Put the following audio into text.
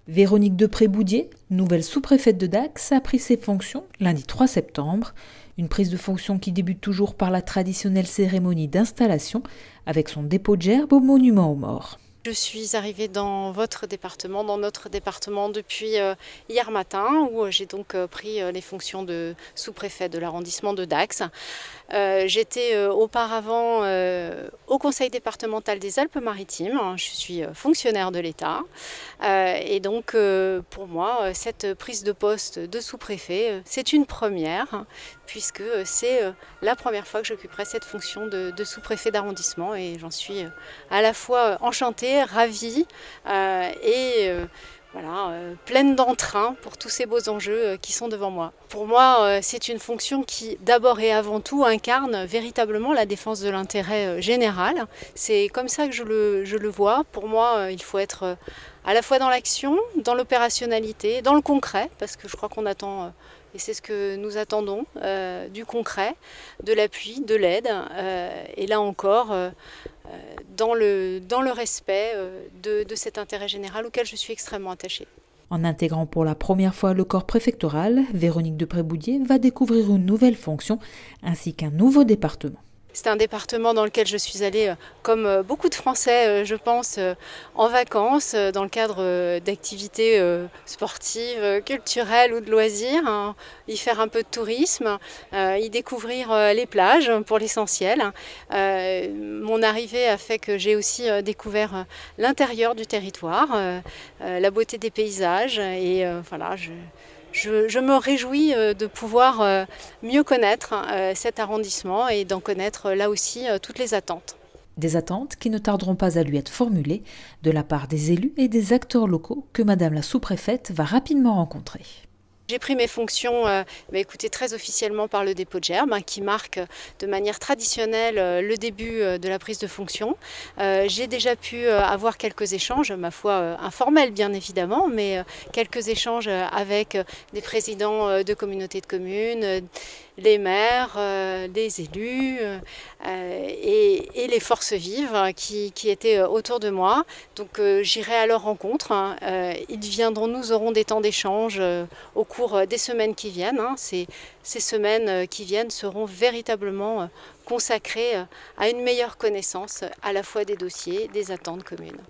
Véronique Depré-Boudier, nouvelle sous-préfète de Dax, a pris ses fonctions lundi 3 septembre. Une prise de fonction qui débute toujours par la traditionnelle cérémonie d'installation avec son dépôt de gerbe au monument aux morts. Je suis arrivée dans notre département depuis hier matin où j'ai donc pris les fonctions de sous-préfet de l'arrondissement de Dax. J'étais auparavant au conseil départemental des Alpes-Maritimes. Je suis fonctionnaire de l'État et donc pour moi cette prise de poste de sous-préfet c'est une première puisque c'est la première fois que j'occuperai cette fonction de sous-préfet d'arrondissement et j'en suis à la fois enchantée, ravie pleine d'entrain pour tous ces beaux enjeux qui sont devant moi. Pour moi, c'est une fonction qui, d'abord et avant tout, incarne véritablement la défense de l'intérêt général. C'est comme ça que je le vois. Pour moi, il faut être à la fois dans l'action, dans l'opérationnalité, dans le concret, parce que je crois qu'on attend, et c'est ce que nous attendons, du concret, de l'appui, de l'aide, et là encore, dans le respect de cet intérêt général auquel je suis extrêmement attachée. En intégrant pour la première fois le corps préfectoral, Véronique Depré-Boudier va découvrir une nouvelle fonction ainsi qu'un nouveau département. C'est un département dans lequel je suis allée, comme beaucoup de Français, je pense, en vacances, dans le cadre d'activités sportives, culturelles ou de loisirs, y faire un peu de tourisme, y découvrir les plages pour l'essentiel. Mon arrivée a fait que j'ai aussi découvert l'intérieur du territoire, la beauté des paysages et voilà. Je me réjouis de pouvoir mieux connaître cet arrondissement et d'en connaître là aussi toutes les attentes. Des attentes qui ne tarderont pas à lui être formulées de la part des élus et des acteurs locaux que Madame la sous-préfète va rapidement rencontrer. J'ai pris mes fonctions très officiellement par le dépôt de gerbe qui marque de manière traditionnelle le début de la prise de fonction. J'ai déjà pu avoir quelques échanges, ma foi informels bien évidemment, mais quelques échanges avec des présidents de communautés de communes, les maires, les élus et les forces vives qui étaient autour de moi. Donc j'irai à leur rencontre. Nous aurons des temps d'échange au cours des semaines qui viennent. Ces semaines qui viennent seront véritablement consacrées à une meilleure connaissance à la fois des dossiers, des attentes communes.